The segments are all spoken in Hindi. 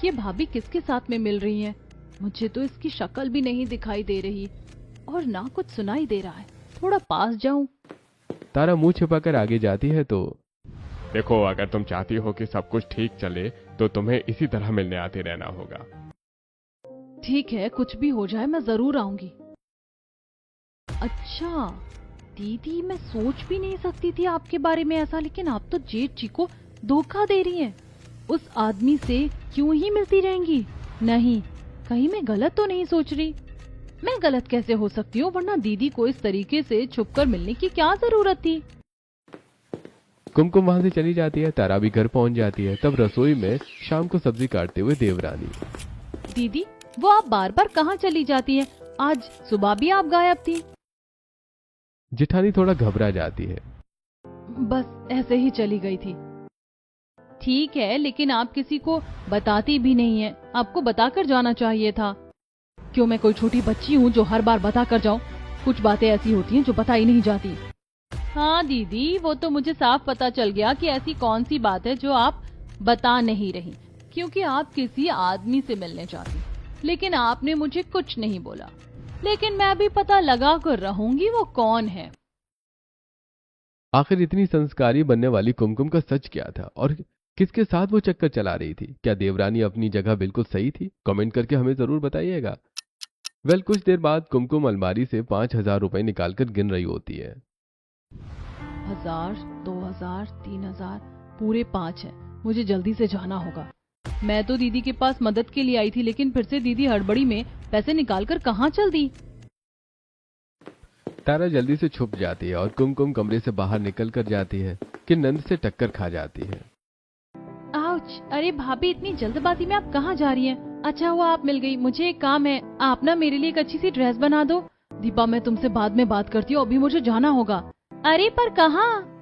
ये भाभी किसके साथ में मिल रही हैं? मुझे तो इसकी शक्ल भी नहीं दिखाई दे रही और ना कुछ सुनाई दे रहा है। थोड़ा पास जाऊं। तारा मुंह छिपाकर आगे जाती है तो देखो, अगर तुम चाहती हो कि सब कुछ ठीक चले तो तुम्हें इसी तरह मिलने आते रहना होगा। ठीक है, कुछ भी हो जाए मैं जरूर आऊंगी। अच्छा दीदी, मैं सोच भी नहीं सकती थी आपके बारे में ऐसा, लेकिन आप तो जेठ जी को धोखा दे रही हैं। उस आदमी से क्यों ही मिलती रहेंगी? नहीं, कहीं मैं गलत तो नहीं सोच रही? मैं गलत कैसे हो सकती हूँ, वरना दीदी को इस तरीके से छुपकर मिलने की क्या जरूरत थी? कुमकुम वहां से चली जाती है। तारा भी घर पहुंच जाती है। तब रसोई में शाम को सब्जी काटते हुए देवरानी। दीदी, वो आप बार बार कहाँ चली जाती हैं? आज सुबह भी आप गायब थी। जिठानी थोड़ा घबरा जाती है। बस ऐसे ही चली गई थी। ठीक है, लेकिन आप किसी को बताती भी नहीं है। आपको बताकर जाना चाहिए था। क्यों मैं कोई छोटी बच्ची हूँ जो हर बार बताकर जाऊं? कुछ बातें ऐसी होती हैं जो बताई नहीं जाती। हाँ दीदी, वो तो मुझे साफ पता चल गया कि ऐसी कौन सी बात है जो आप बता नहीं रही, क्योंकि आप किसी आदमी से मिलने चाहती, लेकिन आपने मुझे कुछ नहीं बोला। लेकिन मैं अभी पता लगा कर रहूंगी वो कौन है। आखिर इतनी संस्कारी बनने वाली कुमकुम का सच क्या था और किसके साथ वो चक्कर चला रही थी? क्या देवरानी अपनी जगह बिल्कुल सही थी? कमेंट करके हमें जरूर बताइएगा। कुछ देर बाद कुमकुम अलमारी से 5,000 रुपए निकालकर गिन रही होती है। 1000, 2000, 3000, पूरे 5 है। मुझे जल्दी से जाना होगा। मैं तो दीदी के पास मदद के लिए आई थी, लेकिन फिर से दीदी हड़बड़ी में पैसे निकालकर कहाँ चल दी। तारा जल्दी से छुप जाती है और कुमकुम कमरे से बाहर निकल कर जाती है कि नंद से टक्कर खा जाती है। आउच! अरे भाभी, इतनी जल्दबाजी में आप कहाँ जा रही हैं? अच्छा हुआ आप मिल गई। मुझे एक काम है, आप ना मेरे लिए एक अच्छी सी ड्रेस बना दो। दीपा, मैं तुमसे बाद में बात करती हूँ, अभी मुझे जाना होगा। अरे पर कहाँ?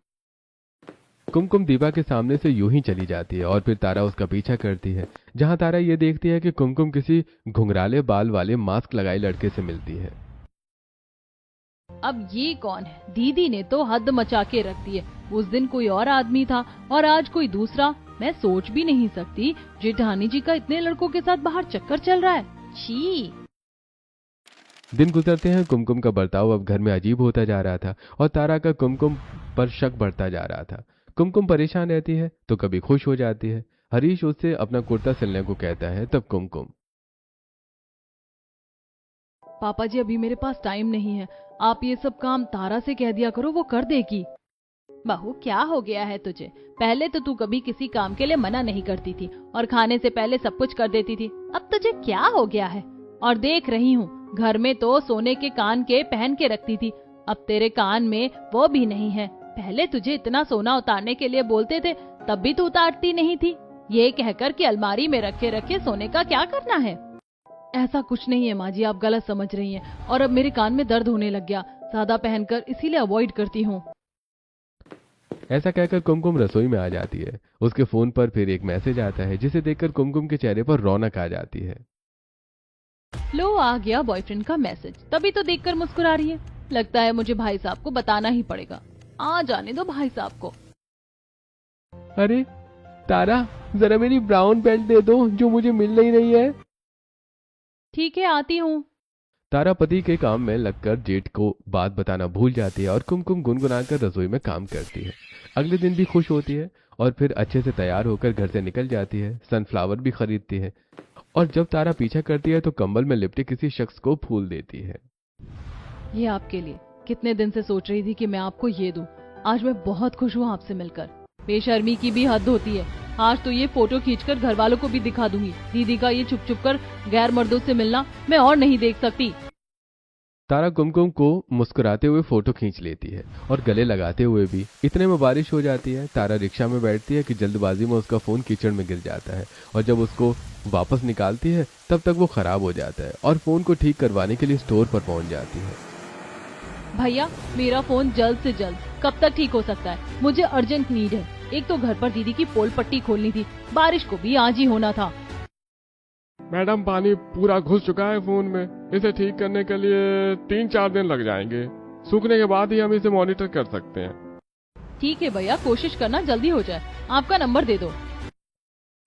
कुमकुम दीपा के सामने से यूं ही चली जाती है और फिर तारा उसका पीछा करती है। जहां तारा ये देखती है कि कुमकुम किसी घुंघराले बाल वाले मास्क लगाए लड़के से मिलती है। अब ये कौन है? दीदी ने तो हद मचा के रख दी है। उस दिन कोई और आदमी था और आज कोई दूसरा। मैं सोच भी नहीं सकती जेठानी जी का इतने लड़कों के साथ बाहर चक्कर चल रहा है। छी! दिन गुजरते हैं। कुमकुम का बर्ताव अब घर में अजीब होता जा रहा था और तारा का कुमकुम पर शक बढ़ता जा रहा था। कुमकुम परेशान रहती है तो कभी खुश हो जाती है। हरीश उससे अपना कुर्ता सिलने को कहता है। तब कुमकुम, पापा जी, अभी मेरे पास टाइम नहीं है। आप ये सब काम तारा से कह दिया करो, वो कर देगी। बहू, क्या हो गया है तुझे? पहले तो तू कभी किसी काम के लिए मना नहीं करती थी और खाने से पहले सब कुछ कर देती थी। अब तुझे क्या हो गया है? और देख रही हूँ, घर में तो सोने के कान के पहन के रखती थी, अब तेरे कान में वो भी नहीं है। पहले तुझे इतना सोना उतारने के लिए बोलते थे, तब भी तू उतारती नहीं थी। ये कहकर कि अलमारी में रखे रखे सोने का क्या करना है? ऐसा कुछ नहीं है माँ जी, आप गलत समझ रही हैं। और अब मेरे कान में दर्द होने लग गया ज्यादा पहनकर, इसीलिए अवॉइड करती हूँ। ऐसा कहकर कुमकुम रसोई में आ जाती है। उसके फोन पर फिर एक मैसेज आता है जिसे देखकर कुमकुम के चेहरे पर रौनक आ जाती है। लो, आ गया बॉयफ्रेंड का मैसेज। तभी तो देखकर मुस्कुरा रही है। लगता है मुझे भाई साहब को बताना ही पड़ेगा। आ जाने दो भाई साहब को। अरे तारा, जरा मेरी ब्राउन बेल्ट दे दो जो मुझे मिल नहीं रही है। ठीक है, आती हूँ। तारा पति के काम में लगकर जेठ को बात बताना भूल जाती है और कुमकुम गुनगुनाकर रसोई में काम करती है। अगले दिन भी खुश होती है और फिर अच्छे से तैयार होकर घर से निकल जाती है। सनफ्लावर भी खरीदती है और जब तारा पीछा करती है तो कंबल में लिपटे किसी शख्स को फूल देती है। ये आपके लिए। कितने दिन से सोच रही थी कि मैं आपको ये दूं। आज मैं बहुत खुश हूँ आपसे मिलकर। बेशर्मी की भी हद होती है। आज तो ये फोटो खींचकर घर वालों को भी दिखा दूंगी। दीदी का ये छुप छुप कर गैर मर्दों से मिलना मैं और नहीं देख सकती। तारा कुमकुम को मुस्कुराते हुए फोटो खींच लेती है और गले लगाते हुए भी। इतने में बारिश हो जाती है। तारा रिक्शा में बैठती है कि जल्दबाजी में उसका फोन कीचड़ में गिर जाता है और जब उसको वापस निकालती है तब तक वो खराब हो जाता है और फोन को ठीक करवाने के लिए स्टोर पर पहुंच जाती है। भैया, मेरा फोन जल्द से जल्द कब तक ठीक हो सकता है? मुझे अर्जेंट नीड है। एक तो घर पर दीदी की पोल पट्टी खोलनी थी, बारिश को भी आज ही होना था। मैडम, पानी पूरा घुस चुका है फोन में। इसे ठीक करने के लिए 3-4 दिन लग जाएंगे। सूखने के बाद ही हम इसे मॉनिटर कर सकते हैं। ठीक है भैया, कोशिश करना जल्दी हो जाए। आपका नंबर दे दो।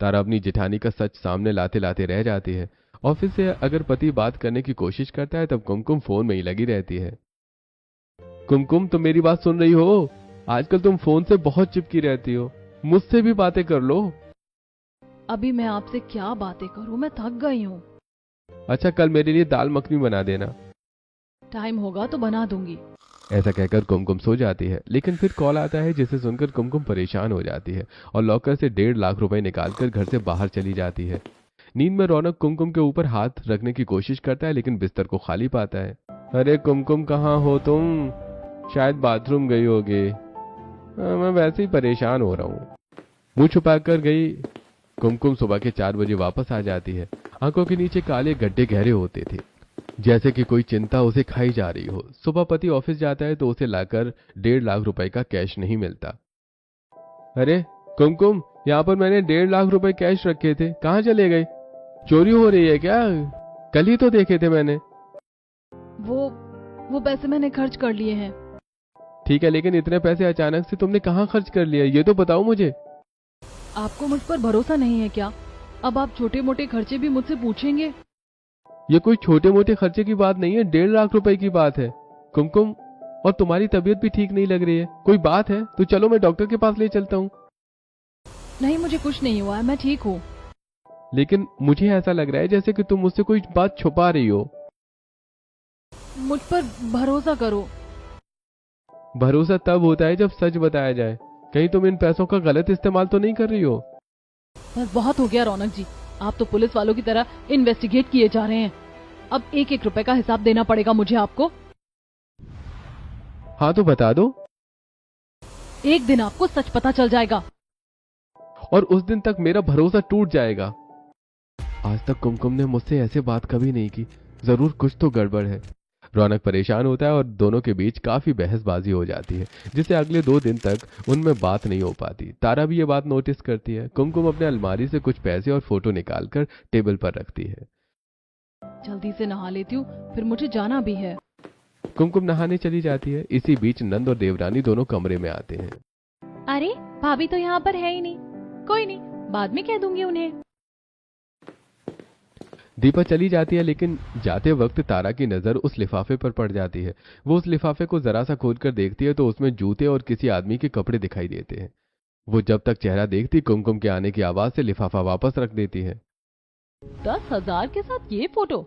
तारा अपनी जेठानी का सच सामने लाते लाते रह जाती है। ऑफिस से अगर पति बात करने की कोशिश करता है तब कुमकुम फोन में ही लगी रहती है। कुमकुम, तुम मेरी बात सुन रही हो? आजकल तुम फोन से बहुत चिपकी रहती हो, मुझसे भी बातें कर लो। अभी मैं आपसे क्या बातें करूं, मैं थक गई हूँ। अच्छा, कल मेरे लिए दाल मखनी बना देना। टाइम होगा तो बना दूंगी। ऐसा कहकर कुमकुम सो जाती है, लेकिन फिर कॉल आता है जिसे सुनकर कुमकुम परेशान हो जाती है और लॉकर से 1.5 लाख रुपए निकालकर घर से बाहर चली जाती है। नींद में रौनक कुमकुम के ऊपर हाथ रखने की कोशिश करता है, लेकिन बिस्तर को खाली पाता है। अरे कुमकुम, कहाँ हो तुम? शायद बाथरूम गई होगी। मैं वैसे ही परेशान हो रहा हूँ। मुंह छुपाकर गई कुमकुम सुबह के 4 बजे वापस आ जाती है। आंखों के नीचे काले गड्ढे गहरे होते थे, जैसे कि कोई चिंता उसे खाई जा रही हो। सुबह पति ऑफिस जाता है तो उसे लाकर 1.5 लाख रुपए का कैश नहीं मिलता। अरे कुमकुम, यहाँ पर मैंने 1.5 लाख रुपए कैश रखे थे, कहाँ चले गए? चोरी हो रही है क्या? कल ही तो देखे थे मैंने। वो पैसे मैंने खर्च कर लिए हैं। ठीक है, लेकिन इतने पैसे अचानक से तुमने कहाँ खर्च कर लिया, ये तो बताओ मुझे। आपको मुझ पर भरोसा नहीं है क्या? अब आप छोटे मोटे खर्चे भी मुझसे पूछेंगे? ये कोई छोटे मोटे खर्चे की बात नहीं है, 1.5 लाख रुपए की बात है कुमकुम। और तुम्हारी तबीयत भी ठीक नहीं लग रही है, कोई बात है तो चलो मैं डॉक्टर के पास ले चलता हूँ। नहीं, मुझे कुछ नहीं हुआ है, मैं ठीक हूँ। लेकिन मुझे ऐसा लग रहा है जैसे कि तुम मुझसे कोई बात छुपा रही हो। मुझ पर भरोसा करो। भरोसा तब होता है जब सच बताया जाए। कहीं तुम इन पैसों का गलत इस्तेमाल तो नहीं कर रही हो? बस बहुत हो गया रौनक जी, आप तो पुलिस वालों की तरह इन्वेस्टिगेट किए जा रहे हैं। अब 1-1 रुपए का हिसाब देना पड़ेगा मुझे आपको। हाँ तो बता दो। एक दिन आपको सच पता चल जाएगा। और उस दिन तक मेरा भरोसा टूट जाएगा। आज तक कुमकुम ने मुझसे ऐसे बात कभी नहीं की, जरूर कुछ तो गड़बड़ है। रौनक परेशान होता है और दोनों के बीच काफी बहसबाजी हो जाती है, जिससे अगले 2 दिन तक उनमें बात नहीं हो पाती। तारा भी ये बात नोटिस करती है। कुमकुम अपने अलमारी से कुछ पैसे और फोटो निकालकर टेबल पर रखती है। जल्दी से नहा लेती हूँ, फिर मुझे जाना भी है। कुमकुम नहाने चली जाती है। इसी बीच नंद और देवरानी दोनों कमरे में आते हैं। अरे भाभी तो यहाँ पर है ही नहीं। कोई नहीं, बाद में कह दूंगी उन्हें। दीपा चली जाती है, लेकिन जाते वक्त तारा की नजर उस लिफाफे पर पड़ जाती है। वो उस लिफाफे को जरा सा खोलकर देखती है तो उसमें जूते और किसी आदमी के कपड़े दिखाई देते हैं। वो जब तक चेहरा देखती, कुमकुम के आने की आवाज से लिफाफा वापस रख देती है। 10,000 के साथ ये फोटो?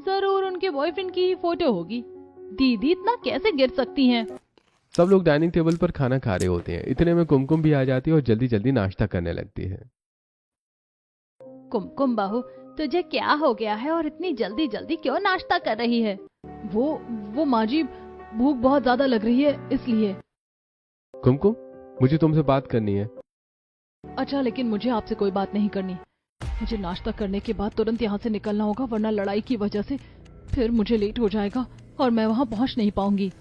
जरूर उनके बॉयफ्रेंड की ही फोटो होगी। दीदी इतना कैसे गिर सकती हैं? सब लोग डाइनिंग टेबल पर खाना खा रहे होते हैं। इतने में कुमकुम भी आ जाती है और जल्दी जल्दी नाश्ता करने लगती है। कुमकुम बहू, तुझे क्या हो गया है और इतनी जल्दी जल्दी क्यों नाश्ता कर रही है? वो माँ जी, भूख बहुत ज्यादा लग रही है इसलिए। कुमकुम, मुझे तुमसे बात करनी है। अच्छा, लेकिन मुझे आपसे कोई बात नहीं करनी। मुझे नाश्ता करने के बाद तुरंत यहाँ से निकलना होगा, वरना लड़ाई की वजह से फिर मुझे लेट हो जाएगा और मैं वहाँ पहुँच नहीं पाऊंगी।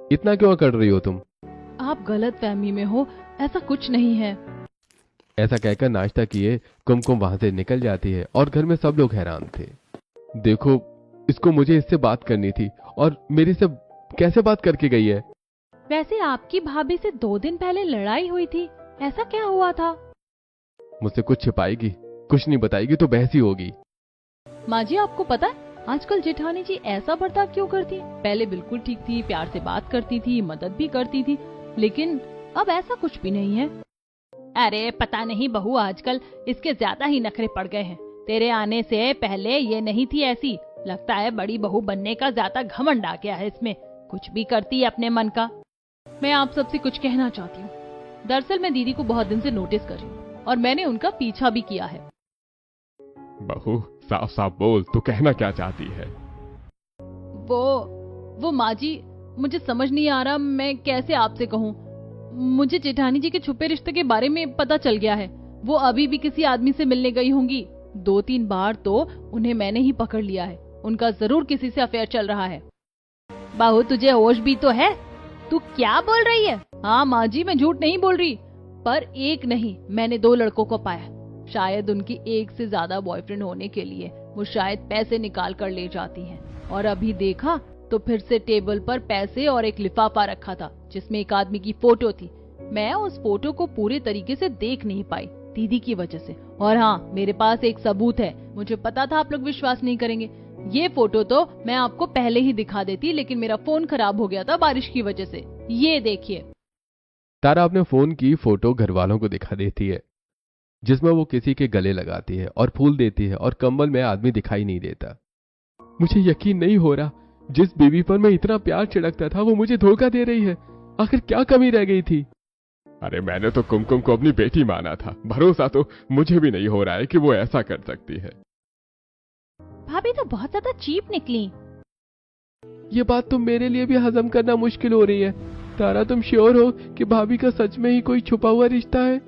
इतना क्यों कर रही हो तुम? आप गलत फहमी में हो, ऐसा कुछ नहीं है। ऐसा कहकर नाश्ता किए कुमकुम वहां से निकल जाती है और घर में सब लोग हैरान थे। देखो, इसको मुझे इससे बात करनी थी और मेरे से कैसे बात करके गई है? वैसे आपकी भाभी से 2 दिन पहले लड़ाई हुई थी, ऐसा क्या हुआ था? मुझसे कुछ छिपाएगी, कुछ नहीं बताएगी तो बहस ही होगी। माँ जी, आपको पता है आजकल जेठानी जी ऐसा बर्ताव क्यों करती है? पहले बिल्कुल ठीक थी, प्यार से बात करती थी, मदद भी करती थी, लेकिन अब ऐसा कुछ भी नहीं है। अरे पता नहीं बहू, आजकल इसके ज्यादा ही नखरे पड़ गए हैं। तेरे आने से पहले ये नहीं थी ऐसी। लगता है बड़ी बहू बनने का ज्यादा घमंड आ गया है इसमें, कुछ भी करती है अपने मन का। मैं आप सबसे कुछ कहना चाहती हूँ। दरअसल मैं दीदी को बहुत दिन से नोटिस कर रही हूँ और मैंने उनका पीछा भी किया है। बहू, साफ साफ बोल, तू कहना क्या चाहती है? वो माँ जी, मुझे समझ नहीं आ रहा मैं कैसे आपसे कहूँ। मुझे जेठानी जी के छुपे रिश्ते के बारे में पता चल गया है। वो अभी भी किसी आदमी से मिलने गई होंगी। 2-3 बार तो उन्हें मैंने ही पकड़ लिया है। उनका जरूर किसी से अफेयर चल रहा है। बहू, तुझे होश भी तो है? तू क्या बोल रही है? हाँ माँ जी, मैं झूठ नहीं बोल रही, पर एक नहीं, मैंने 2 लड़कों को पाया। शायद उनकी 1 से ज्यादा बॉयफ्रेंड होने के लिए वो शायद पैसे निकाल कर ले जाती हैं। और अभी देखा तो फिर से टेबल पर पैसे और एक लिफाफा रखा था जिसमें एक आदमी की फोटो थी। मैं उस फोटो को पूरे तरीके से देख नहीं पाई दीदी की वजह से। और हाँ, मेरे पास एक सबूत है। मुझे पता था आप लोग विश्वास नहीं करेंगे। ये फोटो तो मैं आपको पहले ही दिखा देती, लेकिन मेरा फोन खराब हो गया था बारिश की वजह से। ये देखिए। तारा अपने फोन की फोटो घर वालों को दिखा देती है, जिसमें वो किसी के गले लगाती है और फूल देती है और कंबल में आदमी दिखाई नहीं देता। मुझे यकीन नहीं हो रहा, जिस बीवी पर मैं इतना प्यार छिड़कता था वो मुझे धोखा दे रही है। आखिर क्या कमी रह गई थी? अरे मैंने तो कुमकुम को अपनी बेटी माना था। भरोसा तो मुझे भी नहीं हो रहा है कि वो ऐसा कर सकती है। भाभी तो बहुत ज्यादा चीप निकली। ये बात तो मेरे लिए भी हजम करना मुश्किल हो रही है। तारा, तुम श्योर हो कि भाभी का सच में ही कोई छुपा हुआ रिश्ता है?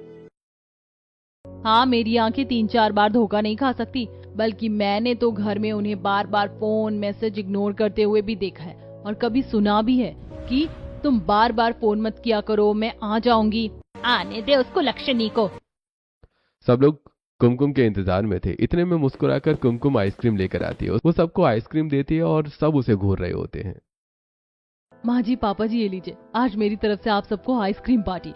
हाँ, मेरी आंखें 3-4 बार धोखा नहीं खा सकती, बल्कि मैंने तो घर में उन्हें बार बार फोन मैसेज इग्नोर करते हुए भी देखा है और कभी सुना भी है कि तुम बार बार फोन मत किया करो, मैं आ जाऊंगी। आने दे उसको लक्ष्मी को। सब लोग कुमकुम के इंतजार में थे। इतने में मुस्कुराकर कुमकुम आइसक्रीम लेकर आती है। वो सबको आइसक्रीम देती है और सब उसे घूर रहे होते हैं। माँ जी, पापा जी, ये लीजिए, आज मेरी तरफ से आप सबको आइसक्रीम पार्टी।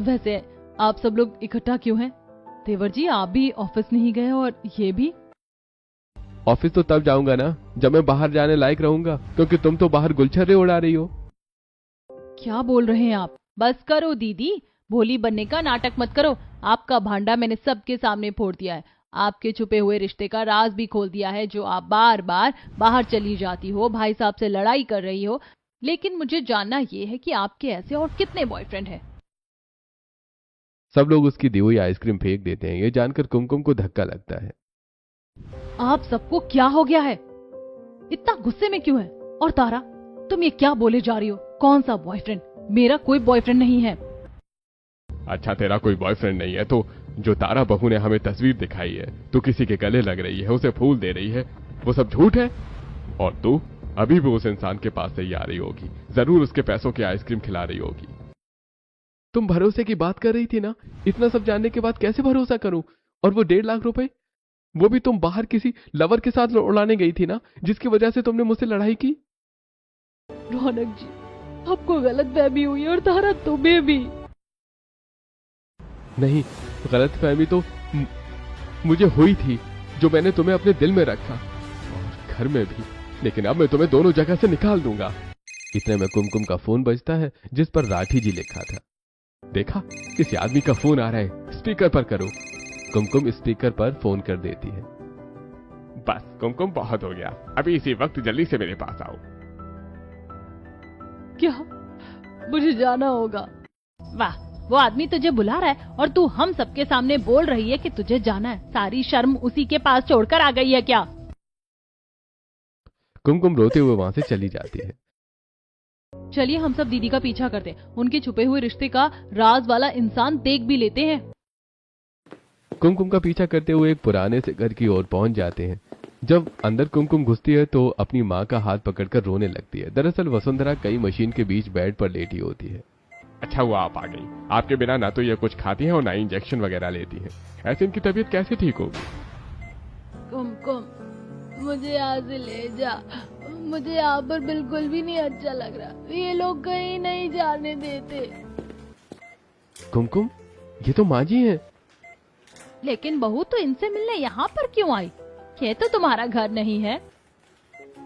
वैसे आप सब लोग इकट्ठा क्यों हैं? देवर जी, आप भी ऑफिस नहीं गए और ये भी? ऑफिस तो तब जाऊंगा ना जब मैं बाहर जाने लायक रहूंगा, क्योंकि तुम तो बाहर गुलछर्रे उड़ा रही हो। क्या बोल रहे हैं आप? बस करो दीदी, भोली बनने का नाटक मत करो। आपका भांडा मैंने सबके सामने फोड़ दिया है। आपके छुपे हुए रिश्ते का राज भी खोल दिया है, जो आप बार बार बाहर चली जाती हो, भाई साहब से लड़ाई कर रही हो। लेकिन मुझे जानना यह है कि आपके ऐसे और कितने बॉयफ्रेंड हैं? सब लोग उसकी दी हुई आइसक्रीम फेंक देते हैं। ये जानकर कुमकुम को धक्का लगता है। आप सबको क्या हो गया है? इतना गुस्से में क्यों है? और तारा, तुम ये क्या बोले जा रही हो? कौन सा बॉयफ्रेंड? मेरा कोई बॉयफ्रेंड नहीं है। अच्छा, तेरा कोई बॉयफ्रेंड नहीं है तो जो तारा बहू ने हमें तस्वीर दिखाई है, तू किसी के गले लग रही है, उसे फूल दे रही है, वो सब झूठ है। और तू अभी भी उस इंसान के पास से ही आ रही होगी, जरूर उसके पैसों की आइसक्रीम खिला रही होगी। तुम भरोसे की बात कर रही थी ना? इतना सब जानने के बाद कैसे भरोसा करूं? और वो 1.5 लाख रुपए, वो भी तुम बाहर किसी लवर के साथ उड़ाने गई थी ना, जिसकी वजह से तुमने मुझसे लड़ाई की। रौनक जी, आपको गलतफहमी हुई है और तारा तुम्हें भी। नहीं, गलतफहमी तो मुझे हुई थी, जो मैंने तुम्हें अपने दिल में रखा और घर में भी। लेकिन अब मैं तुम्हें दोनों जगह से निकाल दूंगा। इतने में कुमकुम का फोन बजता है, जिस पर राठी जी लिखा था। देखा, किसी आदमी का फोन आ रहा है, स्पीकर पर करो। कुमकुम स्पीकर पर फोन कर देती है। बस कुमकुम, बहुत हो गया, अभी इसी वक्त जल्दी से मेरे पास आओ। क्या? मुझे जाना होगा? वाह, वो आदमी तुझे बुला रहा है और तू हम सबके सामने बोल रही है कि तुझे जाना है। सारी शर्म उसी के पास छोड़कर आ गई है क्या? कुमकुम रोते हुए वहां से चली जाती है। चलिए हम सब दीदी का पीछा करते हैं, उनके छुपे हुए रिश्ते का राज वाला इंसान देख भी लेते हैं। कुमकुम का पीछा करते हुए एक पुराने से घर की ओर पहुंच जाते हैं। जब अंदर कुमकुम घुसती है तो अपनी माँ का हाथ पकड़कर रोने लगती है। दरअसल वसुंधरा कई मशीन के बीच बेड पर लेटी होती है। अच्छा हुआ आप आ गई। आपके बिना ना तो ये कुछ खाती हैं और ना ही इंजेक्शन वगैरह लेती हैं। ऐसे इनकी तबीयत कैसे ठीक होगी? कुमकुम, मुझे यहाँ से ले जा। मुझे यहाँ पर बिल्कुल भी नहीं अच्छा लग रहा। ये लोग कहीं नहीं जाने देते। कुमकुम, ये तो माँ जी हैं। लेकिन बहू तो इनसे मिलने यहाँ पर क्यों आई? ये तो तुम्हारा घर नहीं है।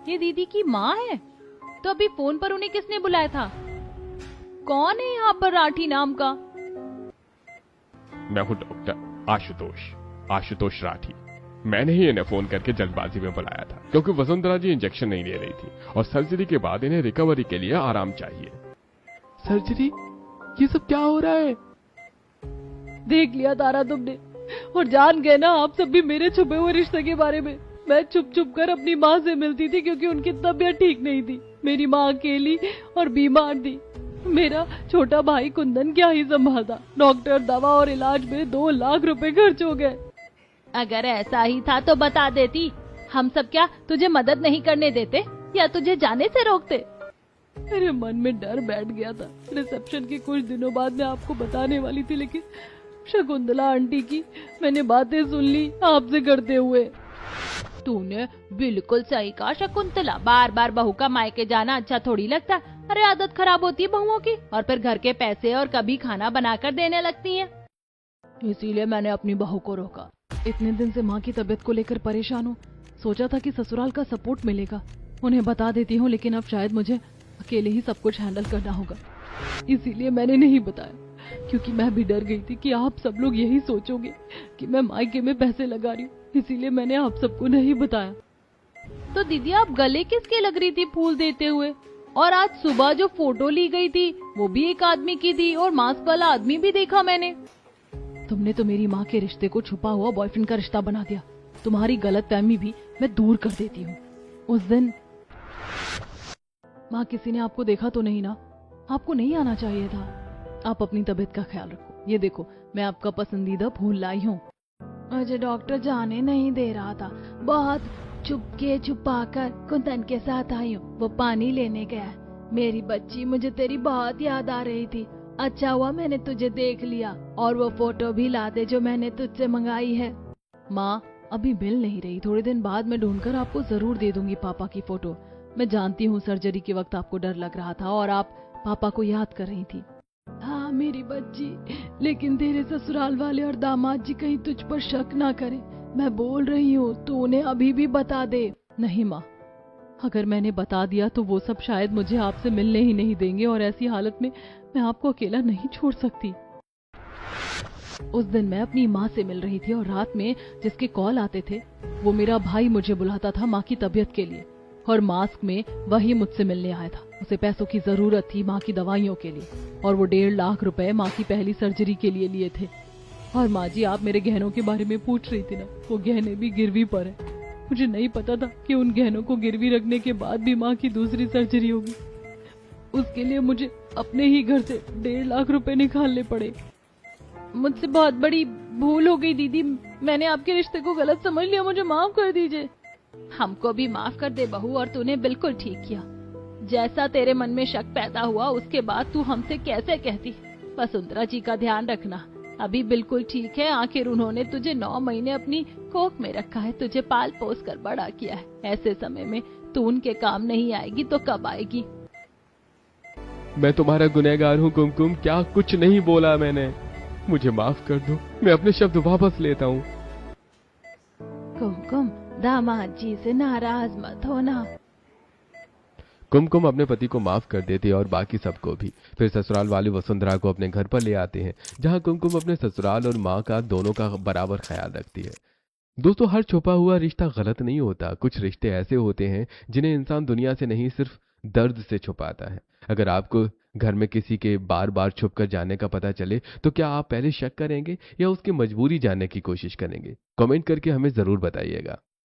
ये दीदी की माँ है। तो अभी फोन पर उन्हें किसने बुलाया था? कौन है यहाँ पर राठी नाम का? मैं हूँ डॉक्टर आशुतोष राठी। मैंने ही इन्हें फोन करके जल्दबाजी में बुलाया था, क्योंकि वसुंधरा जी इंजेक्शन नहीं ले रही थी और सर्जरी के बाद इन्हें रिकवरी के लिए आराम चाहिए। सर्जरी? ये सब क्या हो रहा है? देख लिया तारा तुमने, और जान गए ना आप सब भी मेरे छुपे हुए रिश्ते के बारे में। मैं छुप छुप कर अपनी माँ से मिलती थी, क्योंकि उनकी तबीयत ठीक नहीं थी। मेरी माँ अकेली और बीमार थी। मेरा छोटा भाई कुंदन क्या ही संभालता। डॉक्टर, दवा और इलाज में 2 लाख रुपए खर्च हो गए। अगर ऐसा ही था तो बता देती। हम सब क्या तुझे मदद नहीं करने देते या तुझे जाने से रोकते? मेरे मन में डर बैठ गया था। रिसेप्शन के कुछ दिनों बाद मैं आपको बताने वाली थी, लेकिन शकुंतला आंटी की मैंने बातें सुन ली आपसे करते हुए। तूने बिल्कुल सही कहा शकुंतला, बार बार बहू का मायके जाना अच्छा थोड़ी लगता। अरे आदत खराब होती है बहुओं की, और फिर घर के पैसे और कभी खाना बनाकर देने लगती हैं। इसीलिए मैंने अपनी बहू को रोका। इतने दिन से माँ की तबीयत को लेकर परेशान हूँ, सोचा था कि ससुराल का सपोर्ट मिलेगा, उन्हें बता देती हूँ, लेकिन अब शायद मुझे अकेले ही सब कुछ हैंडल करना होगा। इसीलिए मैंने नहीं बताया, क्योंकि मैं भी डर गई थी कि आप सब लोग यही सोचोगे कि मैं मायके में पैसे लगा रही हूँ, इसीलिए मैंने आप सबको नहीं बताया। तो दीदी आप गले किसके लग रही थी फूल देते हुए? और आज सुबह जो फोटो ली गई थी वो भी एक आदमी की थी, और मास्क वाला आदमी भी देखा मैंने। तुमने तो मेरी माँ के रिश्ते को छुपा हुआ बॉयफ्रेंड का रिश्ता बना दिया। तुम्हारी गलतफहमी भी मैं दूर कर देती हूँ। उस दिन माँ, किसी ने आपको देखा तो नहीं ना? आपको नहीं आना चाहिए था। आप अपनी तबीयत का ख्याल रखो। ये देखो, मैं आपका पसंदीदा फूल लाई हूँ। मुझे डॉक्टर जाने नहीं दे रहा था, बहुत चुपके छुपाकर कुंदन के साथ आई हूँ। वो पानी लेने गया। मेरी बच्ची, मुझे तेरी बहुत याद आ रही थी। अच्छा हुआ मैंने तुझे देख लिया, और वो फोटो भी ला दे जो मैंने तुझसे मंगाई है। माँ, अभी मिल नहीं रही, थोड़े दिन बाद मैं ढूंढकर आपको जरूर दे दूंगी पापा की फोटो। मैं जानती हूँ सर्जरी के वक्त आपको डर लग रहा था और आप पापा को याद कर रही थी। हाँ मेरी बच्ची, लेकिन तेरे ससुराल वाले और दामाद जी कहीं तुझ पर शक ना करें। मैं बोल रही हूँ, तू उन्हें अभी भी बता दे। नहीं माँ, अगर मैंने बता दिया तो वो सब शायद मुझे आपसे मिलने ही नहीं देंगे, और ऐसी हालत में मैं आपको अकेला नहीं छोड़ सकती। उस दिन मैं अपनी माँ से मिल रही थी, और रात में जिसके कॉल आते थे वो मेरा भाई मुझे बुलाता था माँ की तबीयत के लिए, और मास्क में वही मुझसे मिलने आया था। उसे पैसों की जरूरत थी माँ की दवाइयों के लिए, और वो 1.5 लाख रुपए माँ की पहली सर्जरी के लिए लिए थे। और माँ जी, आप मेरे गहनों के बारे में पूछ रही थी ना, वो गहने भी गिरवी पर है। मुझे नहीं पता था कि उन गहनों को गिरवी रखने के बाद भी माँ की दूसरी सर्जरी होगी। उसके लिए मुझे अपने ही घर से 1.5 लाख रुपए निकालने पड़े। मुझसे बहुत बड़ी भूल हो गई दीदी, मैंने आपके रिश्ते को गलत समझ लिया, मुझे माफ कर दीजिए। हमको भी माफ कर दे बहू, और तूने बिल्कुल ठीक किया। जैसा तेरे मन में शक पैदा हुआ उसके बाद तू हमसे कैसे कहती। वसुंधरा जी का ध्यान रखना, अभी बिल्कुल ठीक है। आखिर उन्होंने तुझे 9 महीने अपनी कोख में रखा है, तुझे पाल पोस कर बड़ा किया है। ऐसे समय में तू उनके काम नहीं आएगी तो कब आएगी? मैं तुम्हारा गुनहगार हूँ कुमकुम, क्या कुछ नहीं बोला मैंने। मुझे माफ कर दो, मैं अपने शब्द वापस लेता हूँ। कुमकुम, दामाद जी से नाराज मत होना। कुमकुम अपने पति को माफ कर देती है और बाकी सबको भी। फिर ससुराल वाले वसुंधरा को अपने घर पर ले आते हैं, जहां कुमकुम अपने ससुराल और माँ का दोनों का बराबर ख्याल रखती है। दोस्तों, हर छुपा हुआ रिश्ता गलत नहीं होता। कुछ रिश्ते ऐसे होते हैं जिन्हें इंसान दुनिया से नहीं, सिर्फ दर्द से छुपाता है। अगर आपको घर में किसी के बार बार छुप कर जाने का पता चले तो क्या आप पहले शक करेंगे या उसकी मजबूरी जानने की कोशिश करेंगे? कमेंट करके हमें जरूर बताइएगा।